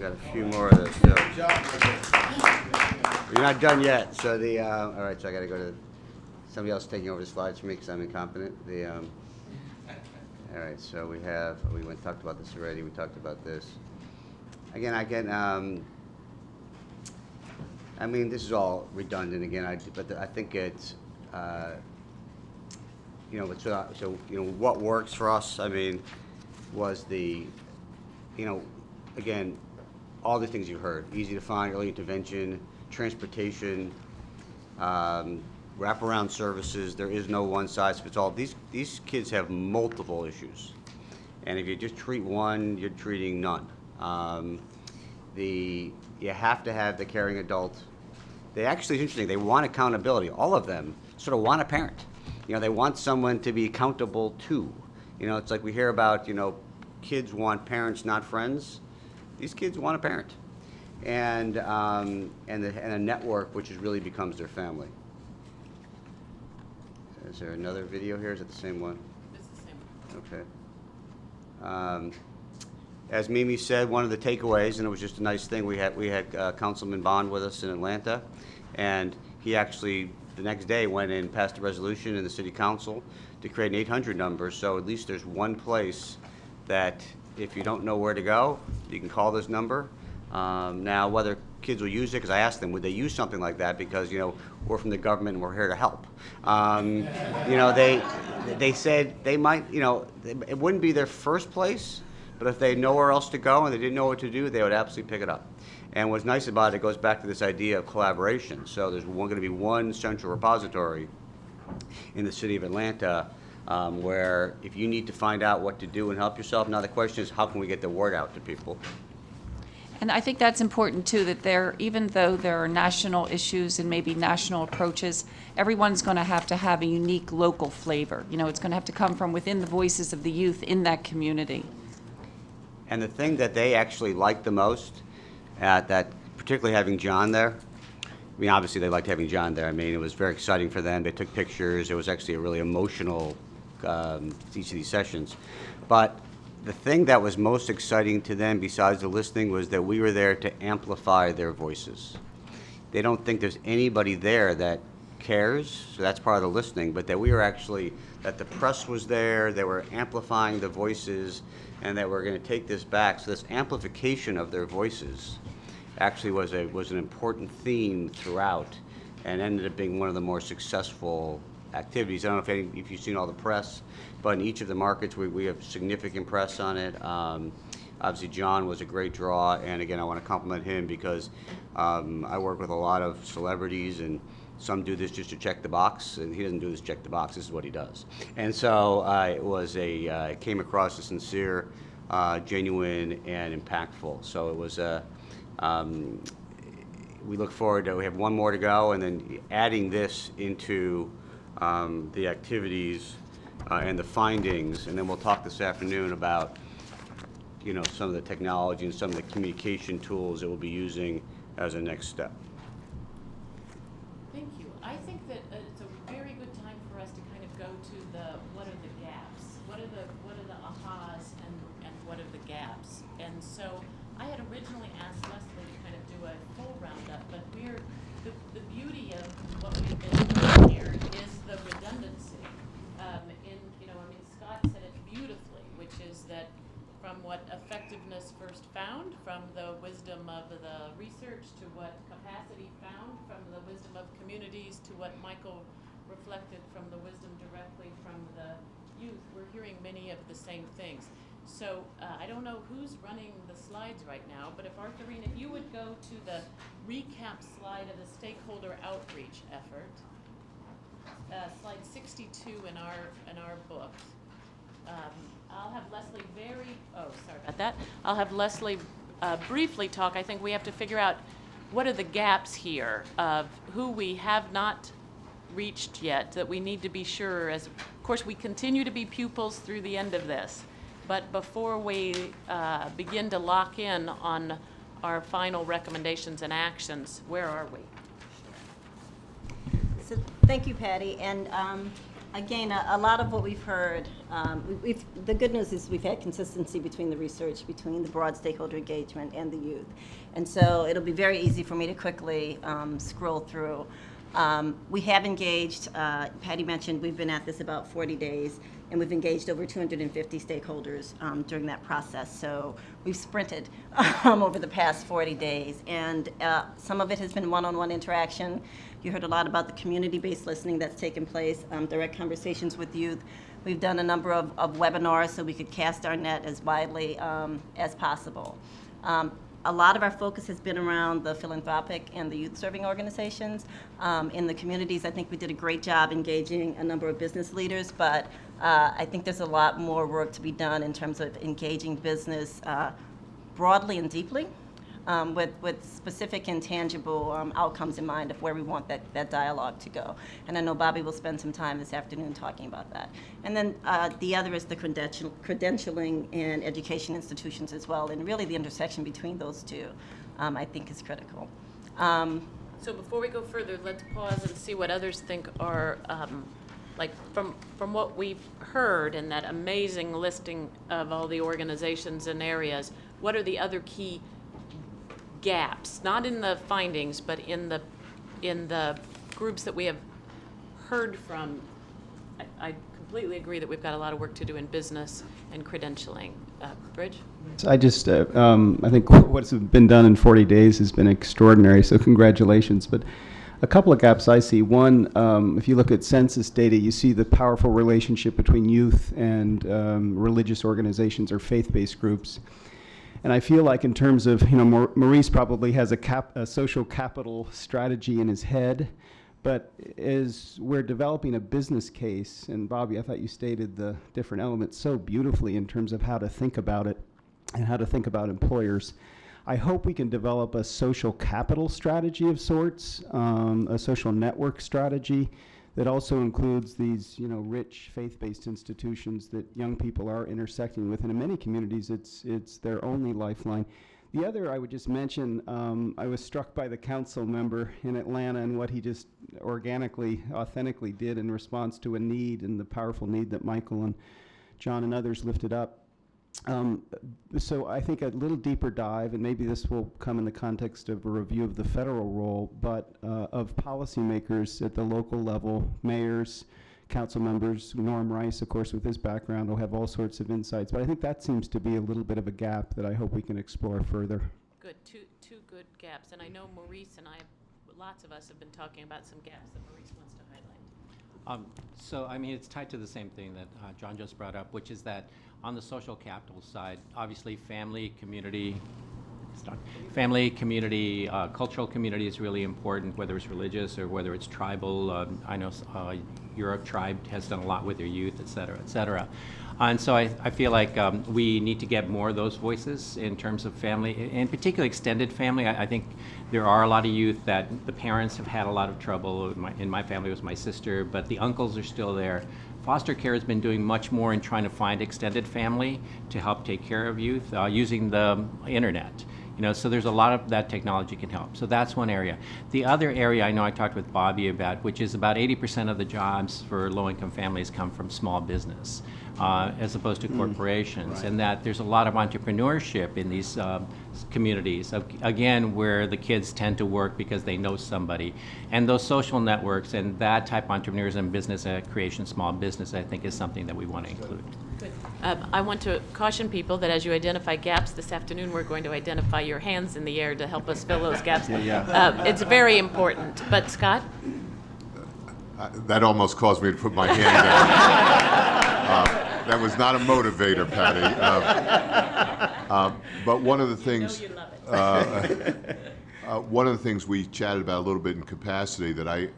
got a few more of those still. You're not done yet. So all right. So I got to go to somebody else taking over the slides for me because I'm incompetent. All right. So we talked about this already. We talked about this. Again, I mean, this is all redundant again. But I think it's, what works for us. I mean, was again, all the things you heard: easy to find, early intervention, transportation, wraparound services. There is no one size fits all. These kids have multiple issues, and if you just treat one, you're treating none. You have to have the caring adult. It's interesting. They want accountability. All of them sort of want a parent. They want someone to be accountable to. It's like we hear about, kids want parents, not friends. These kids want a parent, and a network which really becomes their family. Is there another video here? Is it the same one? It's the same one. Okay. As Mimi said, one of the takeaways, and it was just a nice thing, we had Councilman Bond with us in Atlanta, and he actually the next day went in and passed a resolution in the city council to create an 800 number, so at least there's one place that if you don't know where to go, you can call this number. Now, whether kids will use it, because I asked them, would they use something like that? Because, we're from the government and we're here to help. They said they might, it wouldn't be their first place, but if they had nowhere else to go and they didn't know what to do, they would absolutely pick it up. And what's nice about it goes back to this idea of collaboration. So there's going to be one central repository in the city of Atlanta where if you need to find out what to do and help yourself, now the question is how can we get the word out to people? And I think that's important too, that even though there are national issues and maybe national approaches, everyone's going to have a unique local flavor. It's going to have to come from within the voices of the youth in that community. And the thing that they actually liked the most, particularly having John there, I mean, obviously they liked having John there. I mean, it was very exciting for them. They took pictures. It was actually a really emotional, each of these sessions. But the thing that was most exciting to them, besides the listening, was that we were there to amplify their voices. They don't think there's anybody there that cares, so that's part of the listening, but that that the press was there, they were amplifying the voices, and that we're going to take this back. So this amplification of their voices actually was an important theme throughout, and ended up being one of the more successful activities. I don't know if you've seen all the press, but in each of the markets we have significant press on it. Obviously John was a great draw, and again I want to compliment him because I work with a lot of celebrities, and some do this just to check the box, and he doesn't do this to check the box. This is what he does. And so it came across as sincere, genuine, and impactful. So it was we look forward to, we have one more to go, and then adding this into the activities and the findings, and then we'll talk this afternoon about some of the technology and some of the communication tools that we'll be using as a next step. Thank you. I think that it's a very good time for us to kind of go to what are the gaps, what are the ahas, and what are the gaps. And so I had originally asked Leslie to kind of do a full roundup, but the beauty of what we've been doing here is the redundancy. Scott said it beautifully, which is that from what effectiveness first found, from the wisdom of the research, to what capacity found, from the wisdom of communities, to what Michael reflected from the wisdom directly from the youth, we're hearing many of the same things. So I don't know who's running the slides right now, but if Arthurine, if you would go to the recap slide of the stakeholder outreach effort, slide 62 in our book. I'll have Leslie I'll have Leslie briefly talk. I think we have to figure out what are the gaps here of who we have not reached yet that we need to be sure, of course we continue to be pupils through the end of this, but before we begin to lock in on our final recommendations and actions, where are we? So thank you, Patty. And Again, a lot of what we've heard, the good news is we've had consistency between the research, between the broad stakeholder engagement and the youth. And so it'll be very easy for me to quickly scroll through. We have engaged, Patty mentioned, we've been at this about 40 days, and we've engaged over 250 stakeholders during that process. So we've sprinted over the past 40 days, and some of it has been one-on-one interaction. You heard a lot about the community-based listening that's taken place, direct conversations with youth. We've done a number of webinars so we could cast our net as widely as possible. A lot of our focus has been around the philanthropic and the youth-serving organizations. In the communities, I think we did a great job engaging a number of business leaders, but I think there's a lot more work to be done in terms of engaging business broadly and deeply, with specific and tangible outcomes in mind of where we want that dialogue to go. And I know Bobby will spend some time this afternoon talking about that. And then the other is the credentialing and education institutions as well, and really the intersection between those two, I think, is critical. So before we go further, let's pause and see what others think are, like from what we've heard in that amazing listing of all the organizations and areas, what are the other key gaps, not in the findings, but in the groups that we have heard from? I completely agree that we've got a lot of work to do in business and credentialing. Bridge? I just, I think what's been done in 40 days has been extraordinary, so congratulations. But a couple of gaps I see. One, if you look at census data, you see the powerful relationship between youth and religious organizations or faith-based groups. And I feel like in terms of, Maurice probably has a social capital strategy in his head, but as we're developing a business case, and Bobby, I thought you stated the different elements so beautifully in terms of how to think about it and how to think about employers. I hope we can develop a social capital strategy of sorts, a social network strategy that also includes these, rich faith-based institutions that young people are intersecting with. And in many communities, it's their only lifeline. The other I would just mention, I was struck by the council member in Atlanta and what he just organically, authentically did in response to a need and the powerful need that Michael and John and others lifted up. So I think a little deeper dive, and maybe this will come in the context of a review of the federal role, but of policymakers at the local level, mayors, council members. Norm Rice, of course, with his background, will have all sorts of insights. But I think that seems to be a little bit of a gap that I hope we can explore further. Good, two good gaps. And I know Maurice and I, lots of us have been talking about some gaps that Maurice wants to highlight. So, I mean, it's tied to the same thing that John just brought up, which is that on the social capital side, obviously family, community, cultural community is really important, whether it's religious or whether it's tribal. I know Europe Tribe has done a lot with their youth, et cetera, et cetera. And so I feel like we need to get more of those voices in terms of family, and particularly extended family. I think there are a lot of youth that the parents have had a lot of trouble. In my family, it was my sister, but the uncles are still there. Foster care has been doing much more in trying to find extended family to help take care of youth using the internet. So there's a lot of that technology can help. So that's one area. The other area I know I talked with Bobby about, which is about 80% of the jobs for low-income families come from small business, as opposed to corporations, right. And that there's a lot of entrepreneurship in these communities, again, where the kids tend to work because they know somebody. And those social networks and that type of entrepreneurism, business creation, small business, I think is something that we want to include. Good. I want to caution people that as you identify gaps this afternoon, we're going to identify your hands in the air to help us fill those gaps. It's very important. But Scott? That almost caused me to put my hand down. That was not a motivator, Patty. But one of the things, one of the things we chatted about a little bit in capacity that I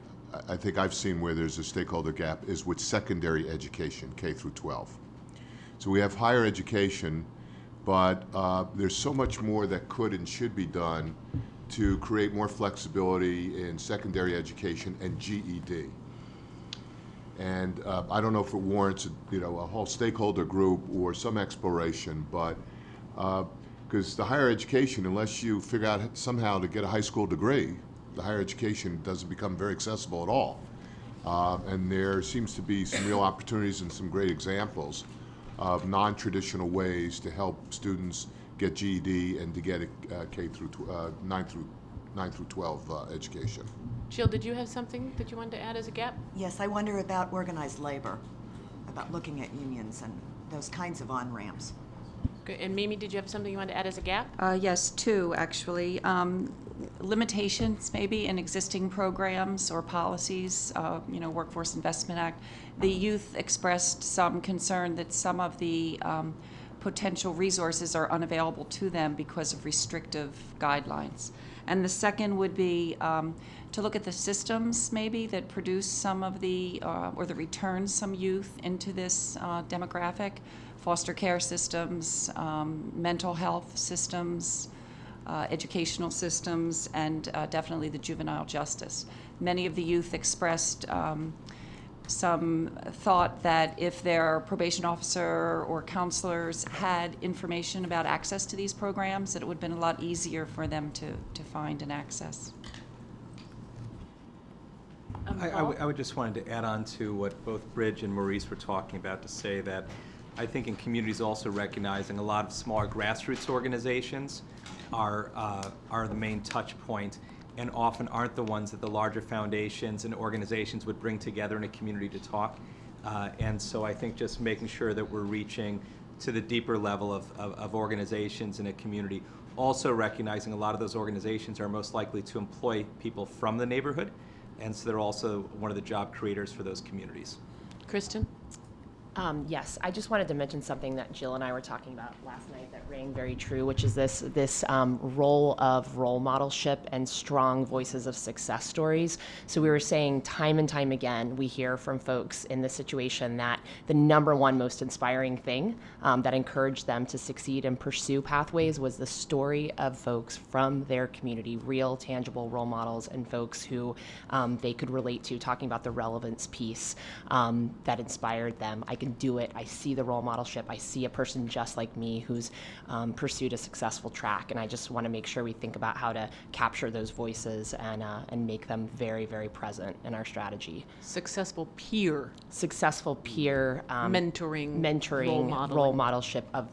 think I've seen where there's a stakeholder gap is with secondary education, K through 12. So we have higher education, but there's so much more that could and should be done to create more flexibility in secondary education and GED. And I don't know if it warrants, a whole stakeholder group or some exploration, but because the higher education, unless you figure out somehow to get a high school degree, the higher education doesn't become very accessible at all. And there seems to be some real opportunities and some great examples of non-traditional ways to help students get GED and to get a 9 through 12 education. Jill, did you have something that you wanted to add as a gap? Yes, I wonder about organized labor, about looking at unions and those kinds of on-ramps. Okay, and Mimi, did you have something you wanted to add as a gap? Yes, two, actually. Limitations maybe in existing programs or policies, Workforce Investment Act. The youth expressed some concern that some of the potential resources are unavailable to them because of restrictive guidelines. And the second would be to look at the systems maybe that produce some of the, or that return some youth into this demographic. Foster care systems, mental health systems, educational systems, and definitely the juvenile justice. Many of the youth expressed some thought that if their probation officer or counselors had information about access to these programs, that it would have been a lot easier for them to find and access. I would just wanted to add on to what both Bridge and Maurice were talking about to say that I think in communities also recognizing a lot of smaller grassroots organizations are the main touch point and often aren't the ones that the larger foundations and organizations would bring together in a community to talk. And so I think just making sure that we're reaching to the deeper level of organizations in a community, also recognizing a lot of those organizations are most likely to employ people from the neighborhood, and so they're also one of the job creators for those communities. Kristen? Yes, I just wanted to mention something that Jill and I were talking about last night that rang very true, which is this role of role modelship and strong voices of success stories. So we were saying time and time again, we hear from folks in this situation that the number one most inspiring thing that encouraged them to succeed and pursue pathways was the story of folks from their community, real tangible role models and folks who they could relate to, talking about the relevance piece that inspired them. I can do it. I see the role modelship. I see a person just like me who's pursued a successful track, and I just want to make sure we think about how to capture those voices and make them very, very present in our strategy. Successful peer mentoring, role modelship of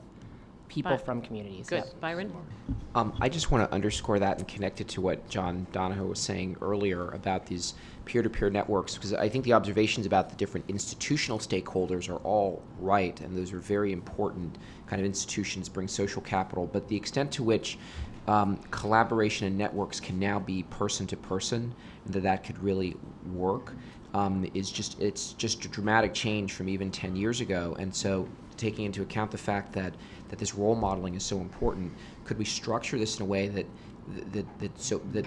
people from communities. Good. Yep. Byron? I just want to underscore that and connect it to what John Donahoe was saying earlier about these peer-to-peer networks, because I think the observations about the different institutional stakeholders are all right, and those are very important kind of institutions, bring social capital, but the extent to which collaboration and networks can now be person-to-person, and that could really work, it's just a dramatic change from even 10 years ago. And so taking into account the fact that this role modeling is so important, could we structure this in a way that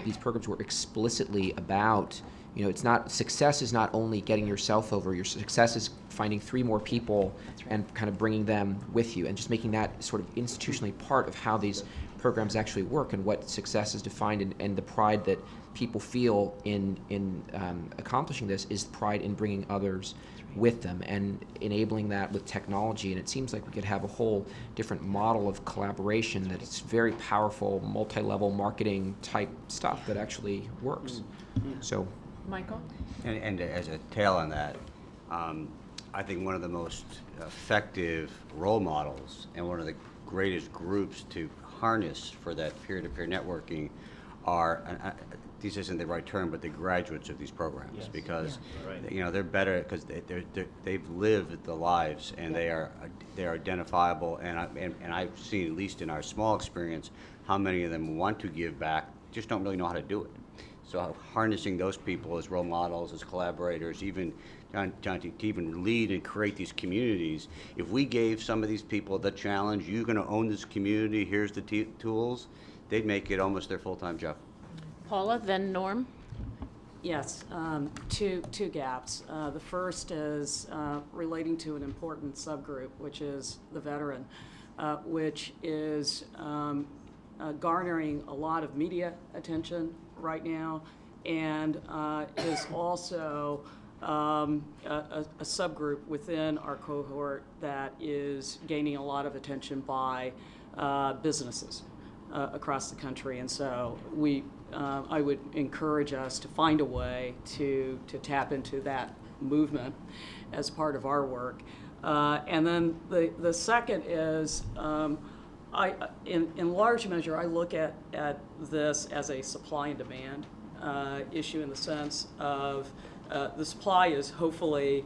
these programs were explicitly about, it's not, success is not only getting yourself over, your success is finding 3 more people and kind of bringing them with you, and just making that sort of institutionally part of how these programs actually work and what success is defined, and the pride that people feel in accomplishing this is pride in bringing others with them and enabling that with technology. And it seems like we could have a whole different model of collaboration that is very powerful, multi-level marketing type stuff that actually works. So, Michael? And as a tail on that, I think one of the most effective role models and one of the greatest groups to harness for that peer-to-peer networking are, this isn't the right term, but the graduates of these programs, because they're better because they've lived the lives and they're identifiable, and I've seen, at least in our small experience, how many of them want to give back, just don't really know how to do it. So harnessing those people as role models, as collaborators, even to even lead and create these communities. If we gave some of these people the challenge, you're going to own this community, here's the tools, they'd make it almost their full-time job. Paula, then Norm? Yes, two gaps. The first is relating to an important subgroup, which is the veteran, which is garnering a lot of media attention right now, and is also a subgroup within our cohort that is gaining a lot of attention by businesses. across the country. And so I would encourage us to find a way to tap into that movement as part of our work. And then the second is, in large measure, I look at this as a supply and demand issue, in the sense of the supply is hopefully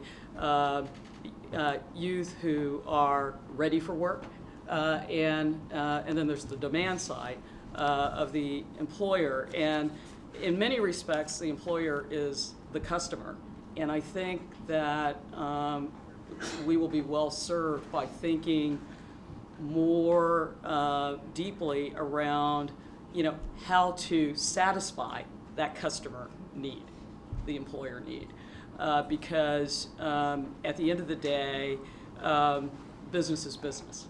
youth who are ready for work, and then there's the demand side of the employer. And in many respects, the employer is the customer. And I think that we will be well served by thinking more deeply around, how to satisfy that customer need, the employer need, because at the end of the day, business is business,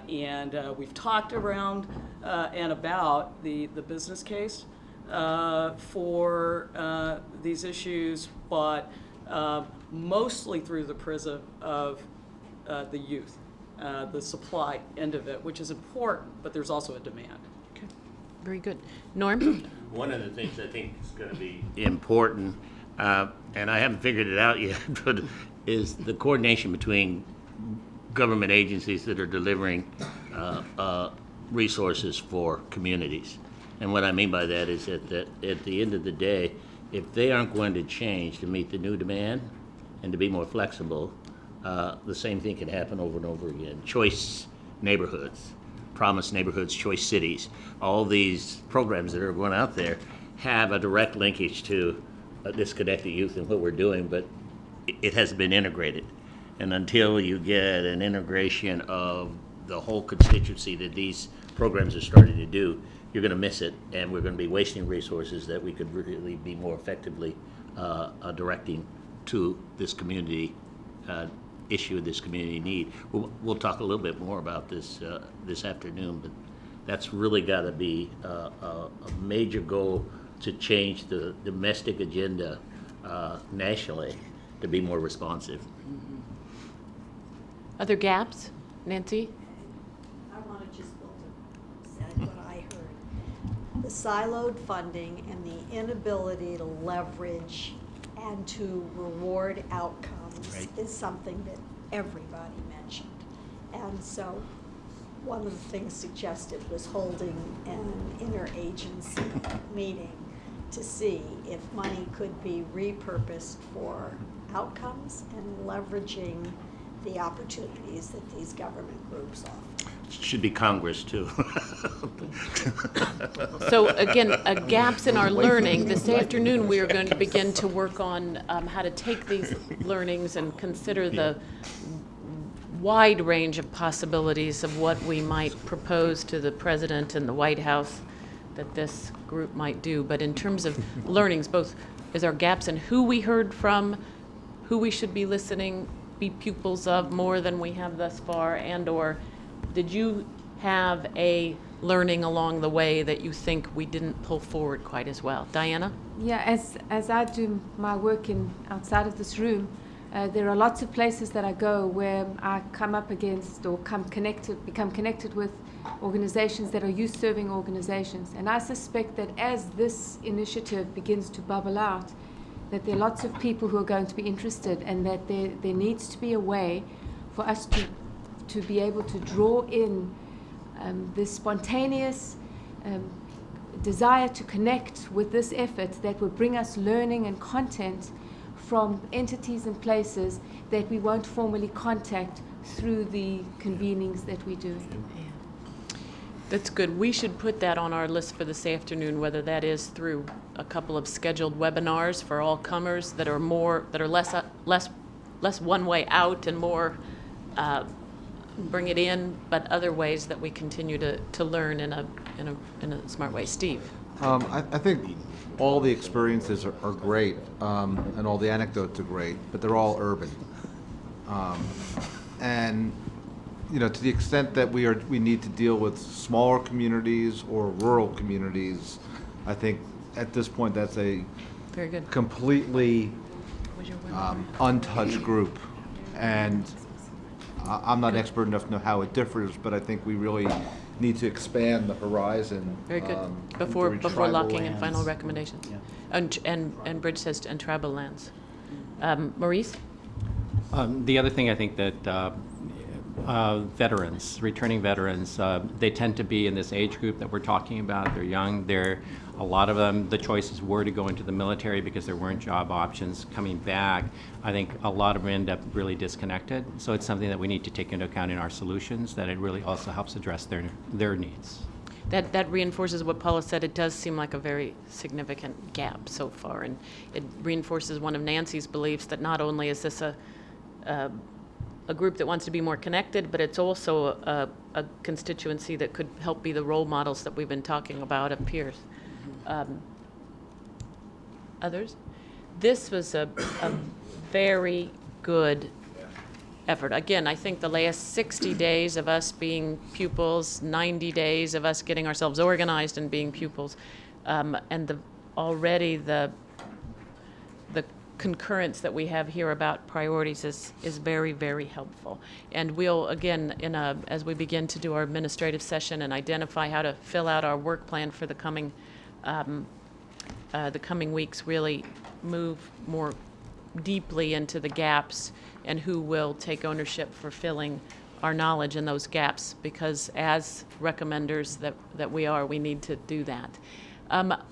and we've talked around and about the business case for these issues, but mostly through the prism of the youth, the supply end of it, which is important, but there's also a demand. Okay, very good. Norm? One of the things I think is going to be important, and I haven't figured it out yet, but is the coordination between government agencies that are delivering resources for communities. And what I mean by that is that at the end of the day, if they aren't going to change to meet the new demand and to be more flexible, the same thing can happen over and over again. Choice neighborhoods, promise neighborhoods, choice cities, all these programs that are going out there have a direct linkage to disconnected youth and what we're doing, but it hasn't been integrated. And until you get an integration of the whole constituency that these programs are starting to do, you're going to miss it, and we're going to be wasting resources that we could really be more effectively directing to this community issue, this community need. We'll talk a little bit more about this this afternoon, but that's really got to be a major goal to change the domestic agenda nationally to be more responsive. Other gaps? Nancy? I want to just build on what I heard. The siloed funding and the inability to leverage and to reward outcomes Right. is something that everybody mentioned. And so one of the things suggested was holding an interagency meeting to see if money could be repurposed for outcomes and leveraging the opportunities that these government groups offer. Should be Congress, too. So again, gaps in our learning. This afternoon, we are going to begin to work on how to take these learnings and consider the wide range of possibilities of what we might propose to the President and the White House that this group might do. But in terms of learnings, both is our gaps in who we heard from, who we should be listening, be pupils of more than we have thus far, and or did you have a learning along the way that you think we didn't pull forward quite as well? Diana? Yeah, as I do my work outside of this room, there are lots of places that I go where I come up against or become connected with organizations that are youth-serving organizations. And I suspect that as this initiative begins to bubble out, that there are lots of people who are going to be interested, and that there needs to be a way for us to be able to draw in this spontaneous desire to connect with this effort that will bring us learning and content from entities and places that we won't formally contact through the convenings that we do. That's good. We should put that on our list for this afternoon, whether that is through a couple of scheduled webinars for all comers that are less one way out and more bring it in, but other ways that we continue to learn in a smart way. Steve? I think all the experiences are great, and all the anecdotes are great, but they're all urban. And to the extent that we need to deal with smaller communities or rural communities, I think at this point that's a very good, completely untouched group. And I'm not expert enough to know how it differs, but I think we really need to expand the horizon. Very good. into Before tribal locking in final lands. recommendations. And Bridge says, and tribal lands. Maurice? The other thing I think that veterans, returning veterans, they tend to be in this age group that we're talking about. They're young. A lot of them, the choices were to go into the military because there weren't job options. Coming back, I think a lot of them end up really disconnected. So it's something that we need to take into account in our solutions, that it really also helps address their needs. That reinforces what Paula said. It does seem like a very significant gap so far, and it reinforces one of Nancy's beliefs that not only is this a group that wants to be more connected, but it's also a constituency that could help be the role models that we've been talking about at Pierce. Others? This was a very good effort. Again, I think the last 60 days of us being pupils, 90 days of us getting ourselves organized and being pupils, and already the concurrence that we have here about priorities is very, very helpful. And we'll, again, as we begin to do our administrative session and identify how to fill out our work plan for the coming weeks, really move more deeply into the gaps and who will take ownership for filling our knowledge in those gaps, because as recommenders that we need to do that.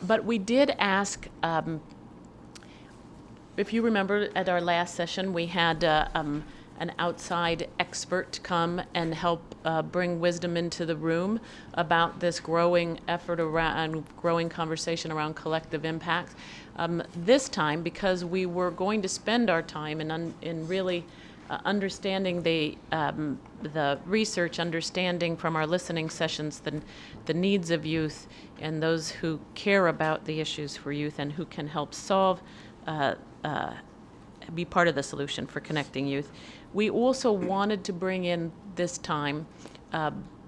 But we did ask, if you remember at our last session, we had an outside expert come and help bring wisdom into the room about this growing effort around, growing conversation around collective impact. This time, because we were going to spend our time in really understanding the research, understanding from our listening sessions the needs of youth and those who care about the issues for youth and who can help solve, be part of the solution for connecting youth. We also wanted to bring in this time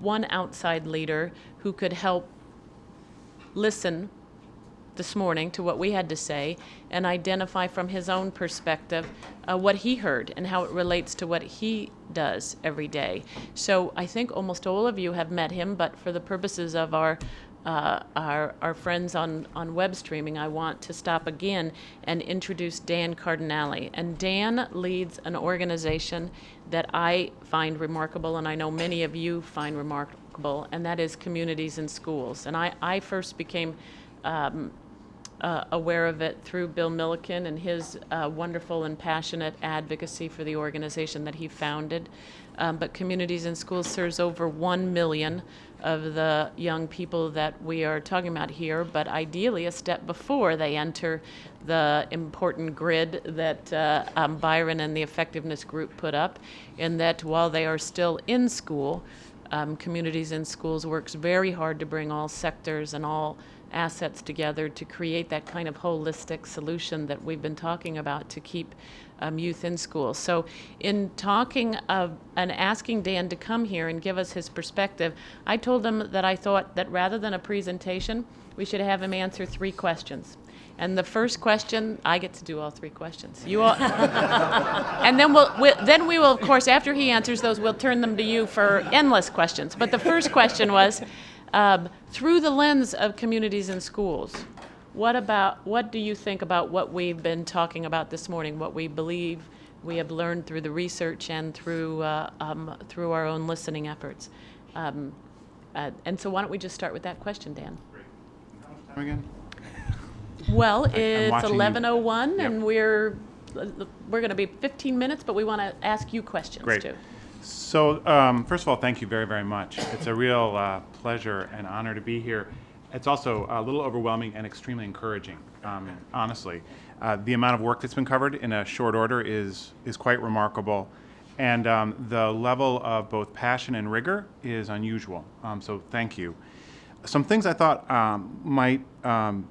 one outside leader who could help listen this morning to what we had to say and identify from his own perspective what he heard and how it relates to what he does every day. So I think almost all of you have met him, but for the purposes of our friends on web streaming, I want to stop again and introduce Dan Cardinale. And Dan leads an organization that I find remarkable, and I know many of you find remarkable, and that is Communities in Schools. And I first became aware of it through Bill Milliken and his wonderful and passionate advocacy for the organization that he founded. But Communities in Schools serves over 1 million of the young people that we are talking about here, but ideally a step before they enter the important grid that Byron and the Effectiveness Group put up, in that while they are still in school, Communities in Schools works very hard to bring all sectors and all assets together to create that kind of holistic solution that we've been talking about to keep youth in school. So in talking of and asking Dan to come here and give us his perspective, I told him that I thought that rather than a presentation, we should have him answer 3 questions. And the first question, I get to do all 3 questions. You all, and then we will, of course, after he answers those, we'll turn them to you for endless questions. But the first question was, through the lens of Communities in Schools, what do you think about what we've been talking about this morning, what we believe we have learned through the research and through our own listening efforts? And so why don't we just start with that question, Dan? Great. How much time again? Well, it's watching you. 11:01, Yep. and we're going to be 15 minutes, but we want to ask you questions Great. too. So, first of all, thank you very, very much. It's a real pleasure and honor to be here. It's also a little overwhelming and extremely encouraging, honestly. The amount of work that's been covered in a short order is quite remarkable, and the level of both passion and rigor is unusual. So thank you. Some things I thought might, on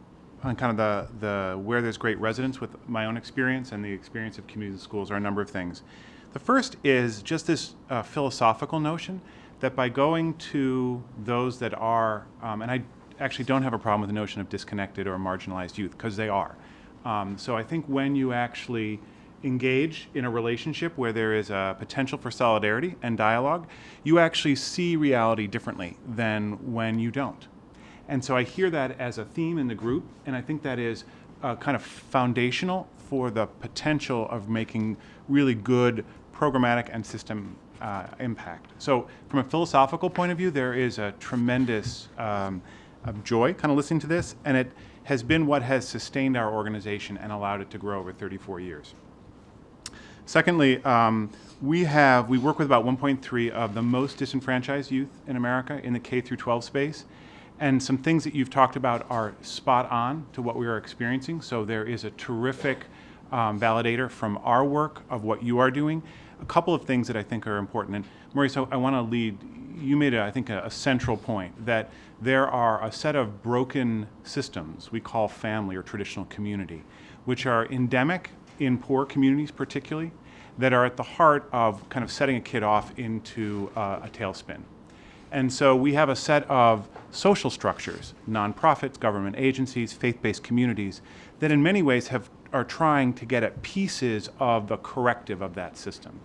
kind of the where there's great resonance with my own experience and the experience of Communities in Schools, are a number of things. The first is just this philosophical notion that by going to those that are, and I actually don't have a problem with the notion of disconnected or marginalized youth, because they are. So I think when you actually engage in a relationship where there is a potential for solidarity and dialogue, you actually see reality differently than when you don't. And so I hear that as a theme in the group, and I think that is kind of foundational for the potential of making really good programmatic and system impact. So from a philosophical point of view, there is a tremendous joy kind of listening to this, and it has been what has sustained our organization and allowed it to grow over 34 years. Secondly, we work with about 1.3 of the most disenfranchised youth in America in the K through 12 space. And some things that you've talked about are spot on to what we are experiencing. So there is a terrific validator from our work of what you are doing. A couple of things that I think are important. And Maurice, I want to lead, you made, I think, a central point that there are a set of broken systems we call family or traditional community, which are endemic in poor communities particularly, that are at the heart of kind of setting a kid off into a tailspin. And so we have a set of social structures, nonprofits, government agencies, faith-based communities, that in many ways are trying to get at pieces of the corrective of that system.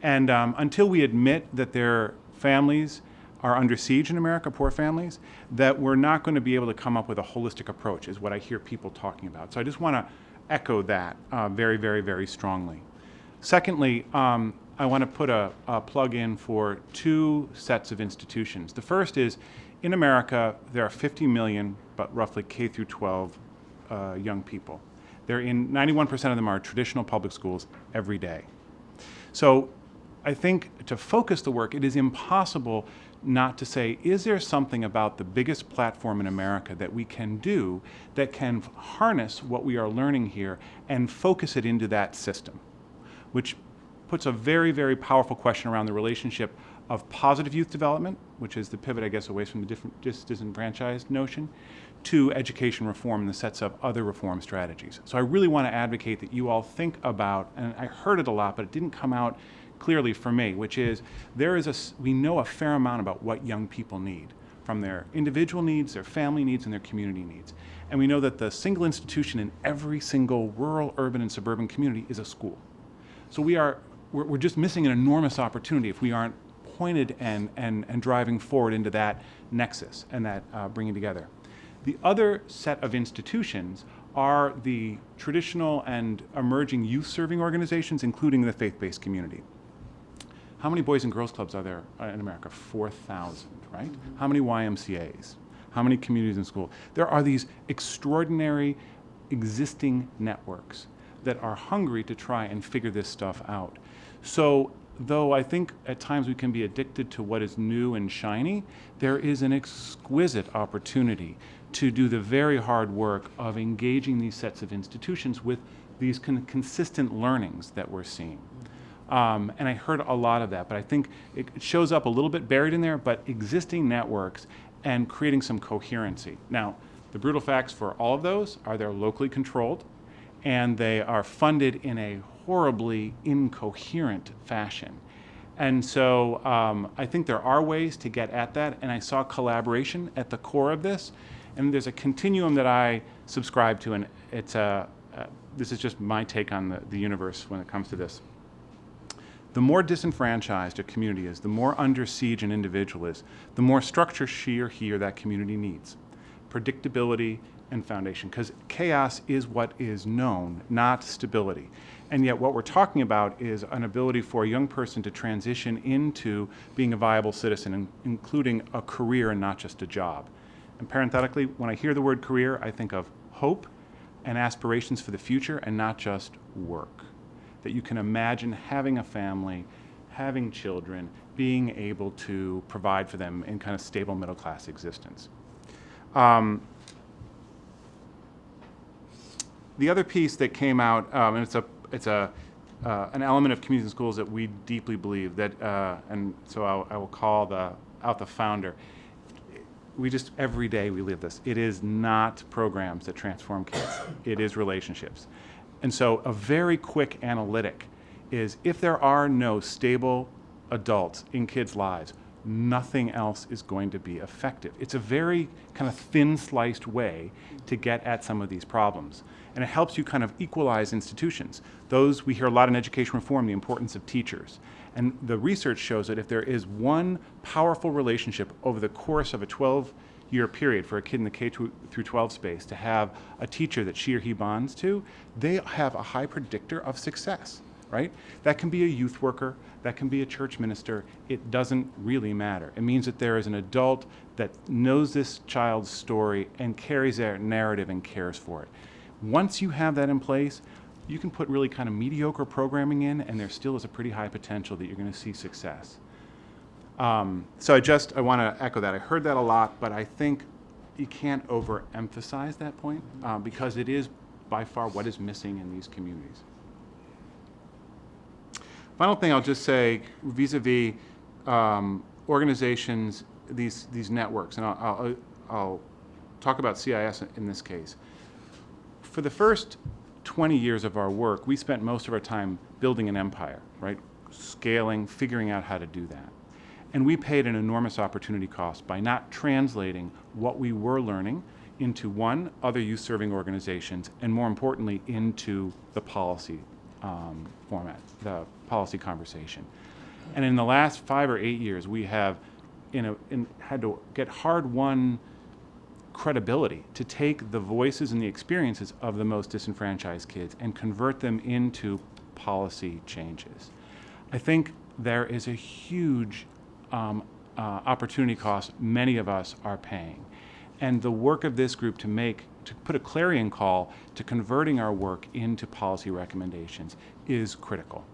And until we admit that their families are under siege in America, poor families, that we're not going to be able to come up with a holistic approach, is what I hear people talking about. So I just want to echo that very, very, very strongly. Secondly, I want to put a plug in for two sets of institutions. The first is, in America, there are 50 million, but roughly K through 12 young people. 91% of them are traditional public schools every day. So I think to focus the work, it is impossible not to say, is there something about the biggest platform in America that we can do that can harness what we are learning here and focus it into that system, which puts a very, very powerful question around the relationship of positive youth development, which is the pivot, I guess, away from the disenfranchised notion, to education reform and the sets of other reform strategies. So I really want to advocate that you all think about, and I heard it a lot, but it didn't come out clearly for me, which is we know a fair amount about what young people need, from their individual needs, their family needs, and their community needs. And we know that the single institution in every single rural, urban, and suburban community is a school. So we're just missing an enormous opportunity if we aren't pointed and driving forward into that nexus and that bringing together. The other set of institutions are the traditional and emerging youth-serving organizations, including the faith-based community. How many Boys and Girls Clubs are there in America? 4,000, right? How many YMCAs? How many communities in school? There are these extraordinary existing networks that are hungry to try and figure this stuff out. So though I think at times we can be addicted to what is new and shiny, there is an exquisite opportunity to do the very hard work of engaging these sets of institutions with these consistent learnings that we're seeing. And I heard a lot of that, but I think it shows up a little bit buried in there, but existing networks and creating some coherency. Now, the brutal facts for all of those are they're locally controlled, and they are funded in a horribly incoherent fashion. And so I think there are ways to get at that, and I saw collaboration at the core of this. And there's a continuum that I subscribe to, and it's this is just my take on the universe when it comes to this. The more disenfranchised a community is, the more under siege an individual is, the more structure she or he or that community needs. Predictability and foundation, because chaos is what is known, not stability. And yet what we're talking about is an ability for a young person to transition into being a viable citizen, including a career and not just a job. And parenthetically, when I hear the word career, I think of hope and aspirations for the future and not just work. That you can imagine having a family, having children, being able to provide for them in kind of stable middle-class existence. The other piece that came out, and it's an element of communities and schools that we deeply believe that, and so I will call out the founder. Every day we live this. It is not programs that transform kids. It is relationships. And so a very quick analytic is if there are no stable adults in kids' lives, nothing else is going to be effective. It's a very kind of thin sliced way to get at some of these problems. And it helps you kind of equalize institutions. Those, we hear a lot in education reform, the importance of teachers. And the research shows that if there is one powerful relationship over the course of a 12-year period for a kid in the K through 12 space to have a teacher that she or he bonds to, they have a high predictor of success, right? That can be a youth worker, that can be a church minister. It doesn't really matter. It means that there is an adult that knows this child's story and carries their narrative and cares for it. Once you have that in place, you can put really kind of mediocre programming in, and there still is a pretty high potential that you're going to see success. So I want to echo that. I heard that a lot, but I think you can't overemphasize that point because it is by far what is missing in these communities. Final thing I'll just say vis-a-vis organizations, these networks, and I'll talk about CIS in this case. For the first 20 years of our work, we spent most of our time building an empire, right? Scaling, figuring out how to do that. And we paid an enormous opportunity cost by not translating what we were learning into, one, other youth-serving organizations, and more importantly, into the policy format, the policy conversation. And in the last 5 or 8 years, we have had to get hard-won credibility to take the voices and the experiences of the most disenfranchised kids and convert them into policy changes. I think there is a huge opportunity cost many of us are paying. And the work of this group to put a clarion call to converting our work into policy recommendations is critical.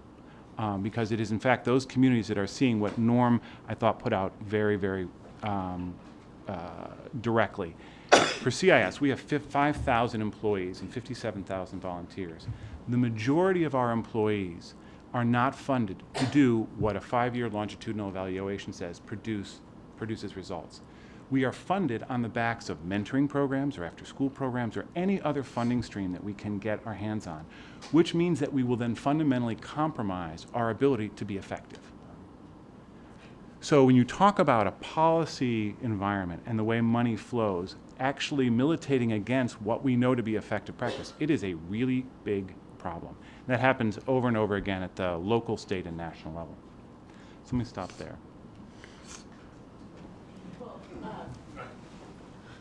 Because it is in fact those communities that are seeing what Norm, I thought, put out very, very directly. For CIS, we have 5,000 employees and 57,000 volunteers. The majority of our employees are not funded to do what a 5-year longitudinal evaluation says produces results. We are funded on the backs of mentoring programs or after-school programs or any other funding stream that we can get our hands on, which means that we will then fundamentally compromise our ability to be effective. So when you talk about a policy environment and the way money flows, actually militating against what we know to be effective practice, it is a really big problem. And that happens over and over again at the local, state, and national level. So let me stop there. Well,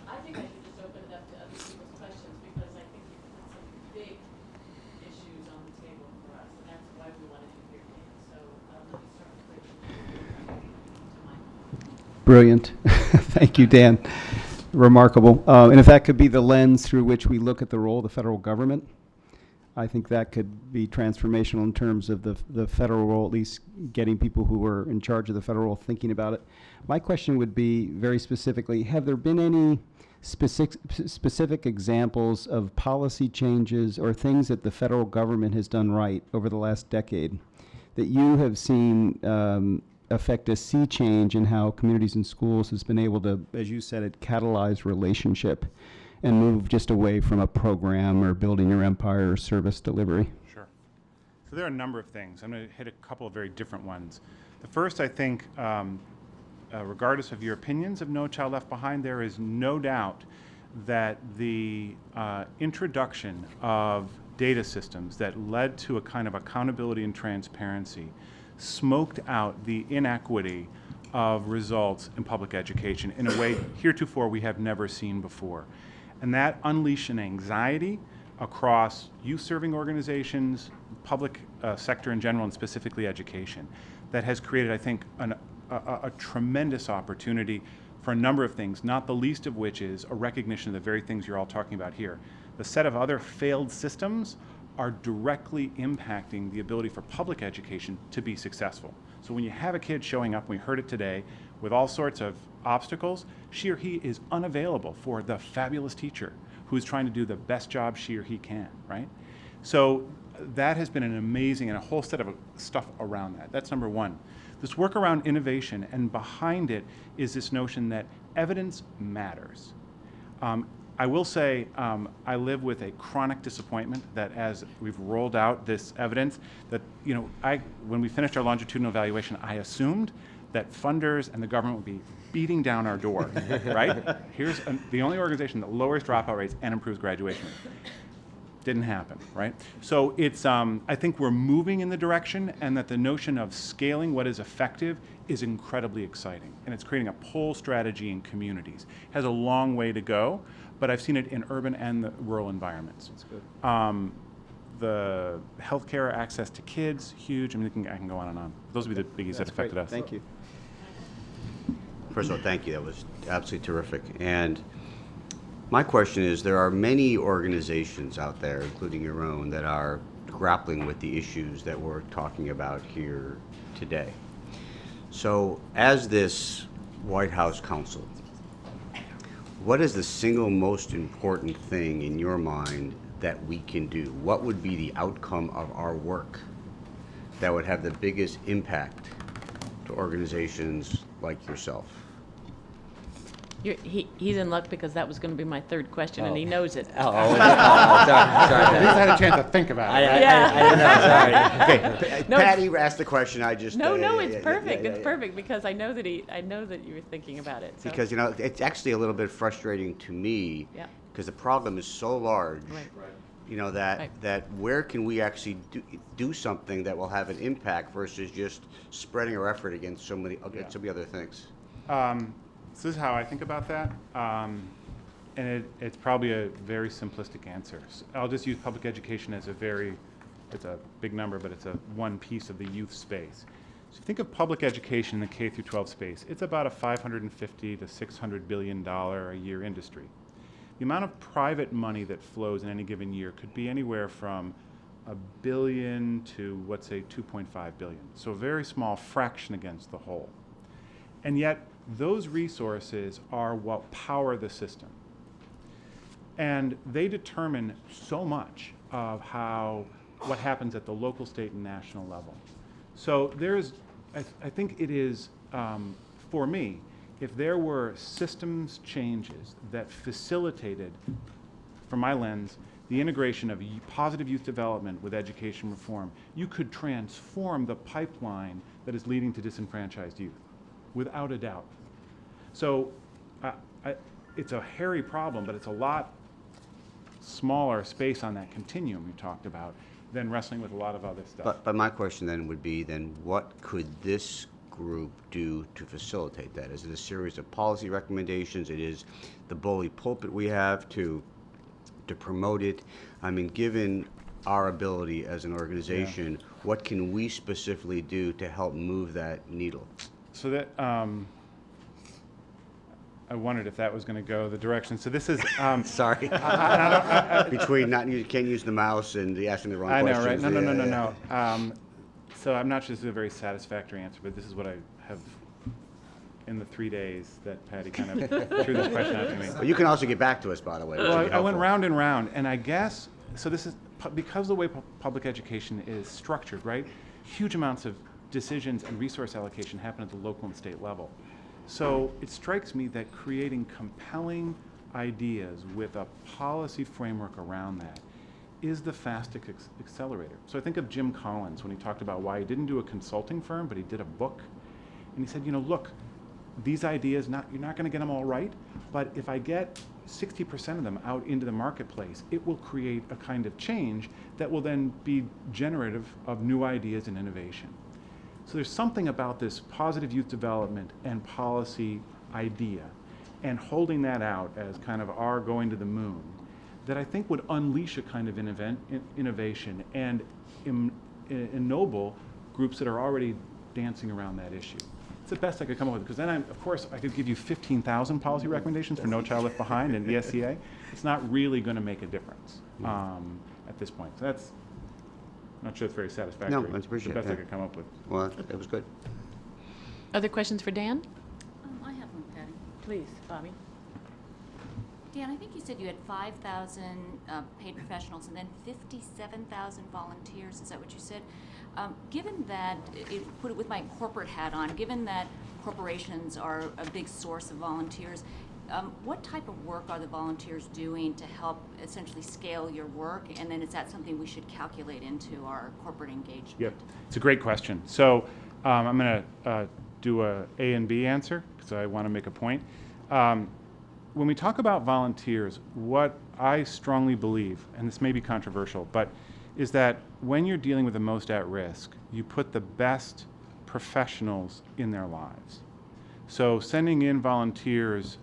I think I should just open it up to other people's questions because I think you put some big issues on the table for us, and that's why we wanted to hear you. So let me start with Brilliant. Thank you, Dan. Remarkable. And if that could be the lens through which we look at the role of the federal government, I think that could be transformational in terms of the federal role, at least getting people who are in charge of the federal role thinking about it. My question would be very specifically, have there been any specific examples of policy changes or things that the federal government has done right over the last decade that you have seen affect a sea change in how communities and schools has been able to, as you said, it catalyze relationship and move just away from a program or building your empire or service delivery? Sure. So there are a number of things. I'm going to hit a couple of very different ones. The first, I think, regardless of your opinions of No Child Left Behind, there is no doubt that the introduction of data systems that led to a kind of accountability and transparency smoked out the inequity of results in public education in a way heretofore we have never seen before. And that unleashed an anxiety across youth-serving organizations, public sector in general, and specifically education, that has created, I think, a tremendous opportunity for a number of things, not the least of which is a recognition of the very things you're all talking about here. The set of other failed systems are directly impacting the ability for public education to be successful. So when you have a kid showing up, we heard it today, with all sorts of obstacles, she or he is unavailable for the fabulous teacher who's trying to do the best job she or he can, right? So that has been an amazing, and a whole set of stuff around that. That's number one. This work around innovation, and behind it is this notion that evidence matters. I will say I live with a chronic disappointment that as we've rolled out this evidence that, when we finished our longitudinal evaluation, I assumed that funders and the government would be beating down our door, right? Here's the only organization that lowers dropout rates and improves graduation rate. Didn't happen, right? So it's, I think we're moving in the direction, and that the notion of scaling what is effective is incredibly exciting. And it's creating a pull strategy in communities. It has a long way to go, but I've seen it in urban and the rural environments. That's good. The healthcare access to kids, huge. I mean, I can go on and on. Those would be the biggies that That's affected great. us. Thank you. First of all, thank you. That was absolutely terrific. And my question is, there are many organizations out there, including your own, that are grappling with the issues that we're talking about here today. So as this White House counsel, what is the single most important thing in your mind that we can do? What would be the outcome of our work that would have the biggest impact to organizations like yourself? He's in luck because that was going to be my third question, and he knows it. Sorry. At least I had a chance to think about it. I didn't know, sorry. Okay, No, Patty asked the question. I just No, yeah, it's yeah, perfect. yeah, It's yeah. perfect because I know that you were thinking about it. So. Because it's actually a little bit frustrating to me. Yeah. Because the problem is so large. Right. That where can we actually do something that will have an impact versus just spreading our effort against so many other things. So this is how I think about that, and it's probably a very simplistic answer. So I'll just use public education as it's a big number, but it's one piece of the youth space. So think of public education in the K through 12 space. It's about a $550 to $600 billion a year industry. The amount of private money that flows in any given year could be anywhere from $1 billion to, let's say, $2.5 billion. So a very small fraction against the whole. And yet, those resources are what power the system. And they determine so much of what happens at the local, state, and national level. So I think it is, for me, if there were systems changes that facilitated, from my lens, the integration of positive youth development with education reform, you could transform the pipeline that is leading to disenfranchised youth, without a doubt. So it's a hairy problem, but it's a lot smaller space on that continuum you talked about than wrestling with a lot of other stuff. But my question then would be, what could this group do to facilitate that? Is it a series of policy recommendations? It is the bully pulpit we have to promote it? I mean, given our ability as an organization, what can we specifically do to help move that needle? So that, I wondered if that was going to go the direction. So this is sorry. Between can't use the mouse and asking the wrong questions. I know, right? No. So I'm not sure this is a very satisfactory answer, but this is what I have in the 3 days that Patty kind of threw this question out to me. Well, you can also get back to us, by the way. Well, I went round and round, and I guess, so this is, because the way public education is structured, right? Huge amounts of decisions and resource allocation happen at the local and state level. So it strikes me that creating compelling ideas with a policy framework around that is the fastest accelerator. So I think of Jim Collins when he talked about why he didn't do a consulting firm, but he did a book. And he said, look, these ideas, you're not going to get them all right, but if I get 60% of them out into the marketplace, it will create a kind of change that will then be generative of new ideas and innovation. So there's something about this positive youth development and policy idea and holding that out as kind of our going to the moon that I think would unleash a kind of innovation and ennoble groups that are already dancing around that issue. It's the best I could come up with, because then, of course, I could give you 15,000 policy recommendations for No Child Left Behind and ESCA. It's not really going to make a difference at this point. So that's, not sure it's very satisfactory. No, I appreciate it. It's the best I could come up with. Well, it was good. Other questions for Dan? I have one, Patty. Please, Bobby. Dan, I think you said you had 5,000 paid professionals and then 57,000 volunteers. Is that what you said? Given that, put it with my corporate hat on, given that corporations are a big source of volunteers, what type of work are the volunteers doing to help essentially scale your work? And then is that something we should calculate into our corporate engagement? Yep, it's a great question. So I'm going to do a A and B answer because I want to make a point. When we talk about volunteers, what I strongly believe, and this may be controversial, but is that when you're dealing with the most at risk, you put the best professionals in their lives. So sending in volunteers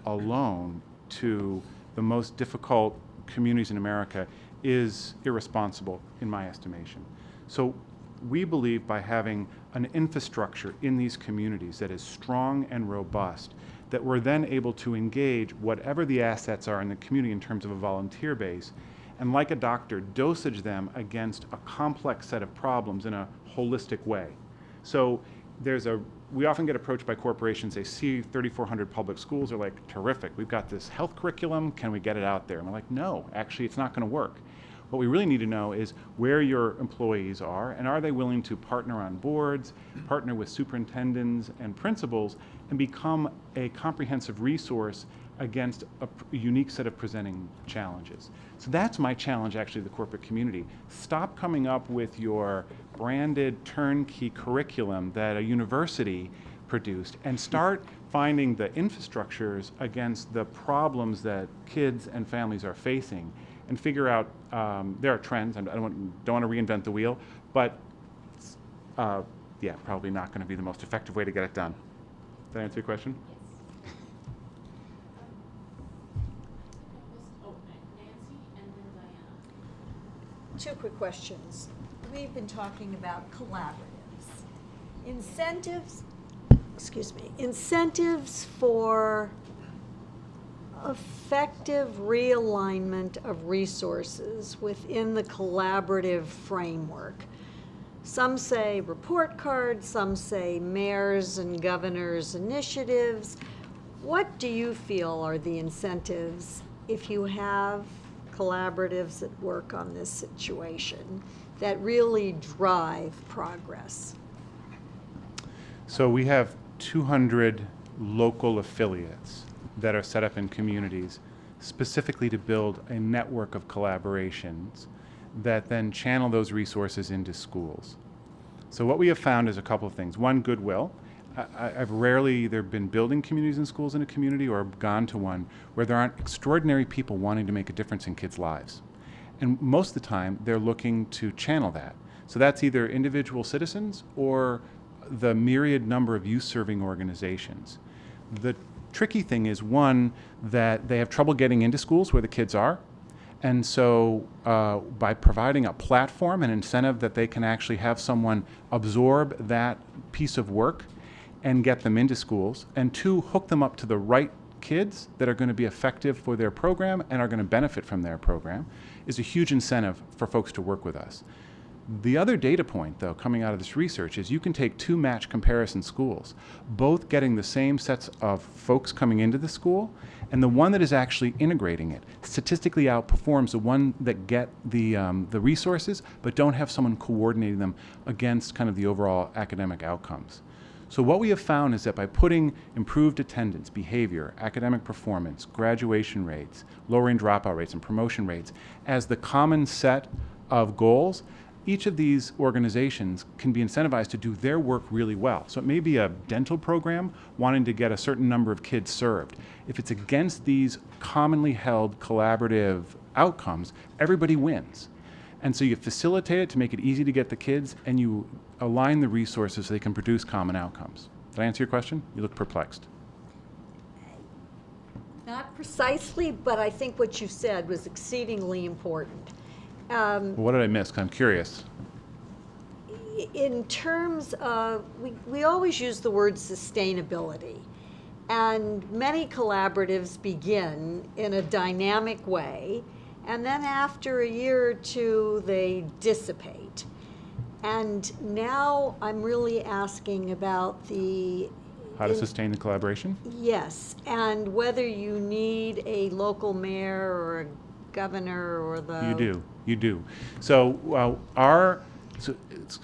alone to the most difficult communities in America is irresponsible in my estimation. So we believe by having an infrastructure in these communities that is strong and robust, that we're then able to engage whatever the assets are in the community in terms of a volunteer base, and like a doctor, dosage them against a complex set of problems in a holistic way. So we often get approached by corporations, they see 3,400 public schools, are like, terrific, we've got this health curriculum, can we get it out there? And we're like, no, actually it's not gonna work. What we really need to know is where your employees are, and are they willing to partner on boards, partner with superintendents and principals, and become a comprehensive resource against a unique set of presenting challenges. So that's my challenge actually to the corporate community. Stop coming up with your branded turnkey curriculum that a university produced and start finding the infrastructures against the problems that kids and families are facing, and figure out, there are trends, and I don't want to reinvent the wheel, but yeah, probably not going to be the most effective way to get it done. Did that answer your question? Two quick questions. We've been talking about collaboratives. Incentives for effective realignment of resources within the collaborative framework. Some say report cards, some say mayors and governors initiatives. What do you feel are the incentives if you have collaboratives that work on this situation that really drive progress? So we have 200 local affiliates that are set up in communities specifically to build a network of collaborations that then channel those resources into schools. So what we have found is a couple of things. One, goodwill. I've rarely either been building communities and schools in a community or gone to one where there aren't extraordinary people wanting to make a difference in kids' lives. And most of the time, they're looking to channel that. So that's either individual citizens or the myriad number of youth-serving organizations. The tricky thing is, one, that they have trouble getting into schools where the kids are. And so by providing a platform, an incentive that they can actually have someone absorb that piece of work and get them into schools, and two, hook them up to the right kids that are going to be effective for their program and are going to benefit from their program, is a huge incentive for folks to work with us. The other data point, though, coming out of this research is you can take two match comparison schools, both getting the same sets of folks coming into the school, and the one that is actually integrating it statistically outperforms the one that get the resources but don't have someone coordinating them against kind of the overall academic outcomes. So what we have found is that by putting improved attendance, behavior, academic performance, graduation rates, lowering dropout rates, and promotion rates as the common set of goals, each of these organizations can be incentivized to do their work really well. So it may be a dental program wanting to get a certain number of kids served. If it's against these commonly held collaborative outcomes, everybody wins. And so you facilitate it to make it easy to get the kids, and you align the resources so they can produce common outcomes. Did I answer your question? You look perplexed. Not precisely, but I think what you said was exceedingly important. What did I miss? 'Cause I'm curious. In terms of, we always use the word sustainability, and many collaboratives begin in a dynamic way, and then after a year or two, they dissipate. And now I'm really asking about How to sustain the collaboration? Yes, and whether you need a local mayor or a governor or the... You do. So so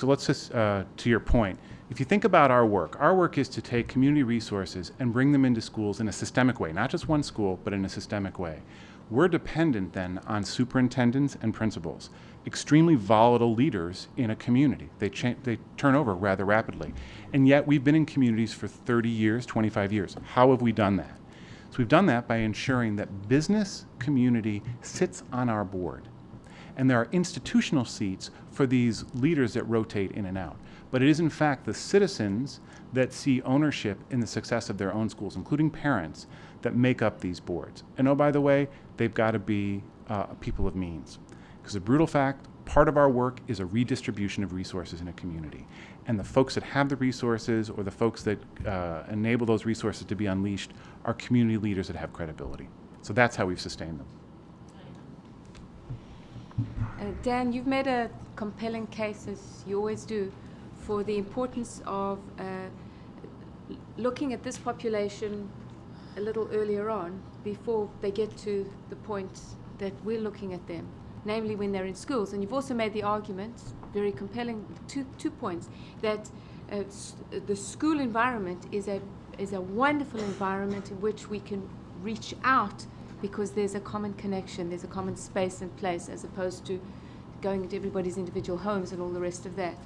let's just, to your point, if you think about our work is to take community resources and bring them into schools in a systemic way, not just one school, but in a systemic way. we're dependent then on superintendents and principals, extremely volatile leaders in a community. They turn over rather rapidly. And yet we've been in communities for 30 years, 25 years. How have we done that? So we've done that by ensuring that business community sits on our board. And there are institutional seats for these leaders that rotate in and out. But it is in fact the citizens that see ownership in the success of their own schools, including parents, that make up these boards. And oh, by the way, they've got to be people of means. Because the brutal fact, part of our work is a redistribution of resources in a community. And the folks that have the resources, or the folks that enable those resources to be unleashed, are community leaders that have credibility. So that's how we've sustained them. Dan, you've made a compelling case, as you always do, for the importance of looking at this population a little earlier on, before they get to the point that we're looking at them, namely when they're in schools. And you've also made the argument, very compelling, two points, that the school environment is a wonderful environment in which we can reach out, because there's a common connection, there's a common space and place, as opposed to going into everybody's individual homes and all the rest of that.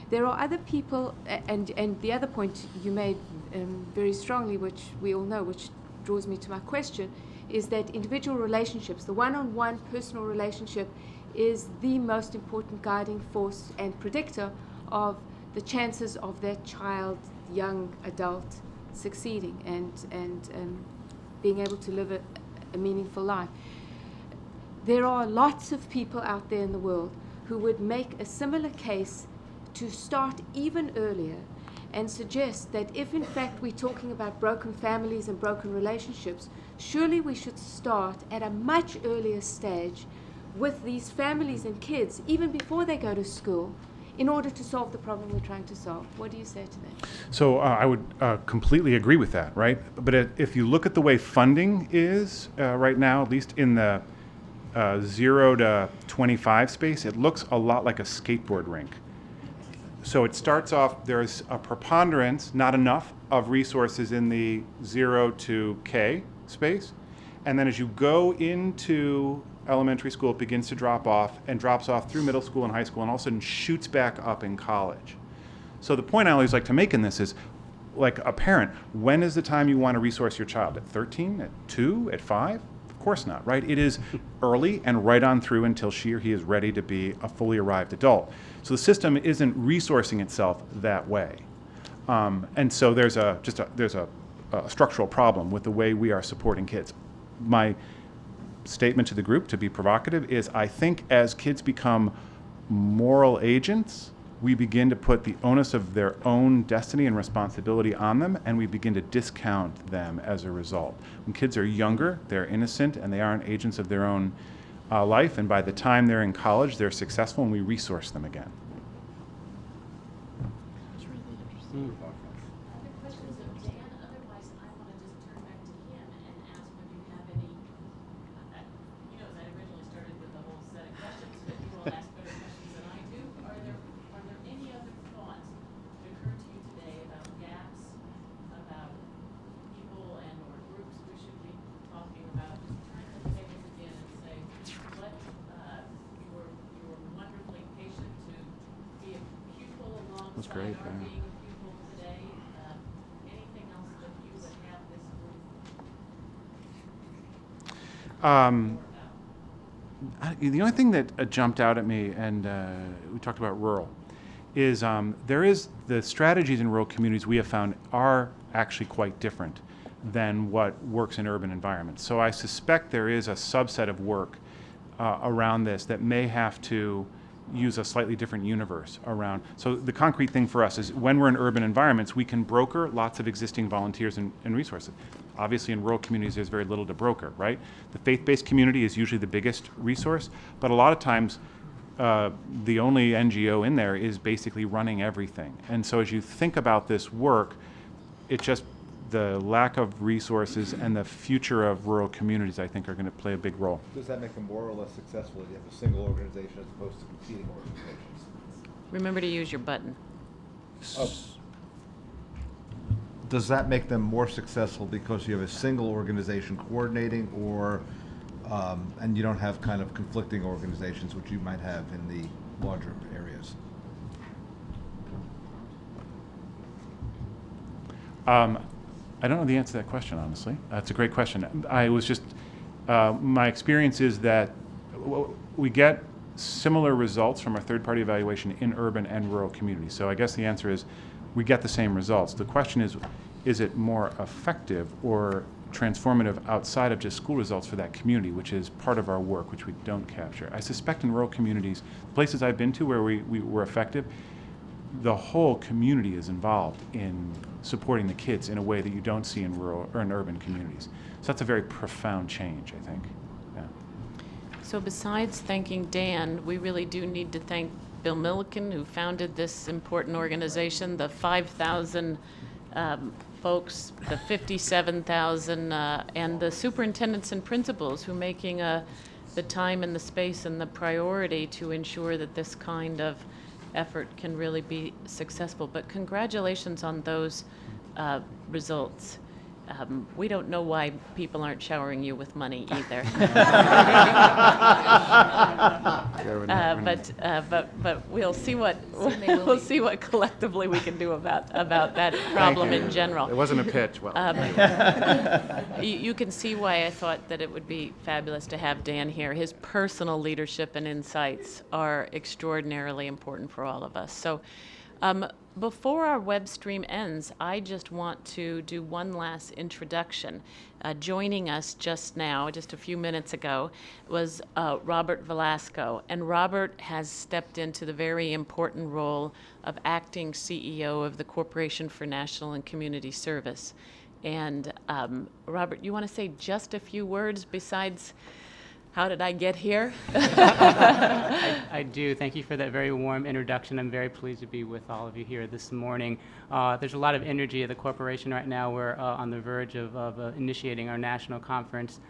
There are other people, and the other point you made very strongly, which we all know, which draws me to my question, is that individual relationships, the one-on-one personal relationship, is the most important guiding force and predictor of the chances of that child, young adult, succeeding and being able to live a meaningful life. There are lots of people out there in the world who would make a similar case to start even earlier, and suggest that if in fact we're talking about broken families and broken relationships, surely we should start at a much earlier stage with these families and kids, even before they go to school, in order to solve the problem we're trying to solve. What do you say to that? So I would completely agree with that, right? But if you look at the way funding is right now, at least in the 0 to 25 space, it looks a lot like a skateboard rink. So it starts off, there's a preponderance, not enough, of resources in the 0 to K space. And then as you go into elementary school, it begins to drop off, and drops off through middle school and high school, and all of a sudden shoots back up in college. So the point I always like to make in this is, like a parent, when is the time you want to resource your child? At 13, at 2, at 5? Of course not, right? It is early and right on through until she or he is ready to be a fully arrived adult. So the system isn't resourcing itself that way. And so there's a structural problem with the way we are supporting kids. My statement to the group, to be provocative, is I think as kids become moral agents, we begin to put the onus of their own destiny and responsibility on them, and we begin to discount them as a result. When kids are younger, they're innocent and they aren't agents of their own life, and by the time they're in college, they're successful, and we resource them again. That's really interesting. Other questions of Dan? Otherwise, I want to just turn back to him and ask whether you have any, you know, as I originally started with a whole set of questions, but you all ask better questions than I do. Are there any other thoughts that occur to you today about gaps, about people and or groups we should be talking about? Just turn to the tables again and say, what, you were wonderfully patient to be a pupil alongside That's great, our yeah. being a pupil today. Anything else that you would have this group The only thing that jumped out at me, and we talked about rural, is there is the strategies in rural communities we have found are actually quite different than what works in urban environments. So I suspect there is a subset of work around this that may have to use a slightly different universe around. So the concrete thing for us is when we're in urban environments, we can broker lots of existing volunteers and resources. Obviously in rural communities, there's very little to broker, right? The faith-based community is usually the biggest resource, but a lot of times the only NGO in there is basically running everything. And so as you think about this work, it's just the lack of resources and the future of rural communities, I think, are going to play a big role. Does that make them more or less successful if you have a single organization as opposed to competing organizations? Remember to use your button. does that make them more successful because you have a single organization coordinating, or and you don't have kind of conflicting organizations, which you might have in the larger areas? I don't know the answer to that question, honestly. That's a great question. I was just, my experience is that we get similar results from our third-party evaluation in urban and rural communities. So I guess the answer is we get the same results. The question is it more effective or transformative outside of just school results for that community, which is part of our work, which we don't capture. I suspect in rural communities, places I've been to where we were effective, the whole community is involved in supporting the kids in a way that you don't see in rural or in urban communities. So that's a very profound change, I think. Yeah. So besides thanking Dan, we really do need to thank Bill Milliken, who founded this important organization, the 5,000 folks, the 57,000, and the superintendents and principals who making the time and the space and the priority to ensure that this kind of effort can really be successful. But congratulations on those results. We don't know why people aren't showering you with money either. But we'll see what we'll see what collectively we can do about that problem in general. It wasn't a pitch. Well, you can see why I thought that it would be fabulous to have Dan here. His personal leadership and insights are extraordinarily important for all of us. So. Before our web stream ends, I just want to do one last introduction. Joining us just now, just a few minutes ago, was Robert Velasco. And Robert has stepped into the very important role of acting CEO of the Corporation for National and Community Service. And Robert, you want to say just a few words besides how did I get here? I do. Thank you for that very warm introduction. I'm very pleased to be with all of you here this morning. There's a lot of energy at the corporation right now. We're on the verge of initiating our national conference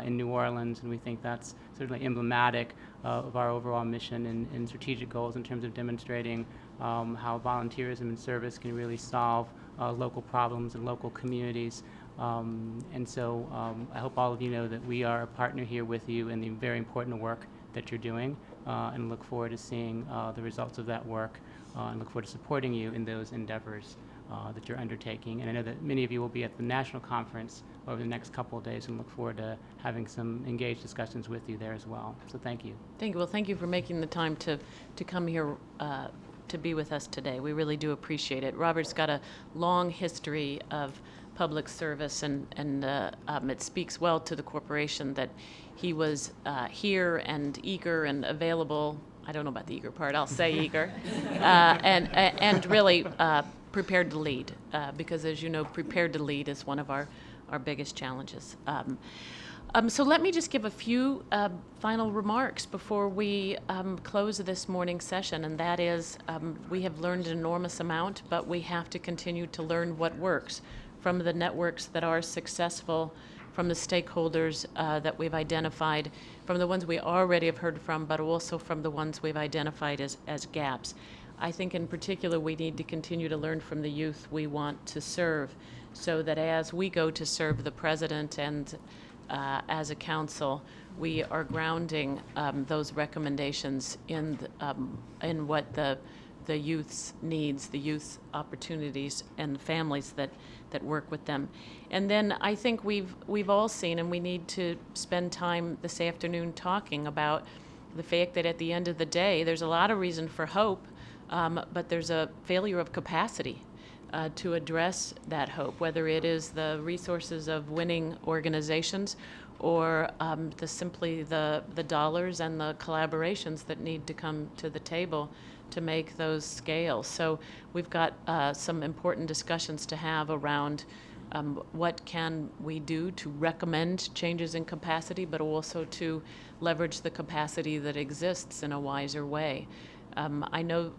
in New Orleans, and we think that's certainly emblematic of our overall mission and strategic goals in terms of demonstrating how volunteerism and service can really solve local problems in local communities. And so I hope all of you know that we are a partner here with you in the very important work that you're doing, and look forward to seeing the results of that work, and look forward to supporting you in those endeavors that you're undertaking. And I know that many of you will be at the national conference over the next couple of days, and look forward to having some engaged discussions with you there as well. So thank you. Thank you. Well, thank you for making the time to come here to be with us today. We really do appreciate it. Robert's got a long history of public service, and it speaks well to the corporation that he was here and eager and available. I don't know about the eager part, I'll say eager, and really prepared to lead, because as you know, prepared to lead is one of our biggest challenges. So let me just give a few final remarks before we close this morning's session, and that is we have learned an enormous amount, but we have to continue to learn what works from the networks that are successful, from the stakeholders that we've identified, from the ones we already have heard from, but also from the ones we've identified as gaps. I think in particular we need to continue to learn from the youth we want to serve, so that as we go to serve the president and as a council, we are grounding those recommendations in what the youth's needs, the youth's opportunities, and the families that work with them. And then I think we've all seen, and we need to spend time this afternoon talking about the fact that at the end of the day, there's a lot of reason for hope, but there's a failure of capacity to address that hope, whether it is the resources of winning organizations or simply the dollars and the collaborations that need to come to the table to make those scale. So we've got some important discussions to have around what can we do to recommend changes in capacity, but also to leverage the capacity that exists in a wiser way. I know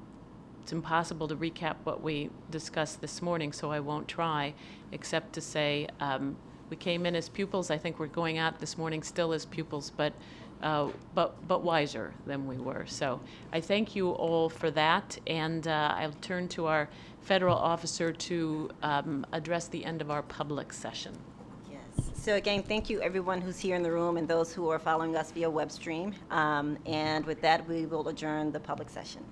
it's impossible to recap what we discussed this morning, so I won't try, except to say we came in as pupils. I think we're going out this morning still as pupils, but but wiser than we were. So I thank you all for that, and I'll turn to our federal officer to address the end of our public session. So again, thank you everyone who's here in the room and those who are following us via web stream. And with that, we will adjourn the public session.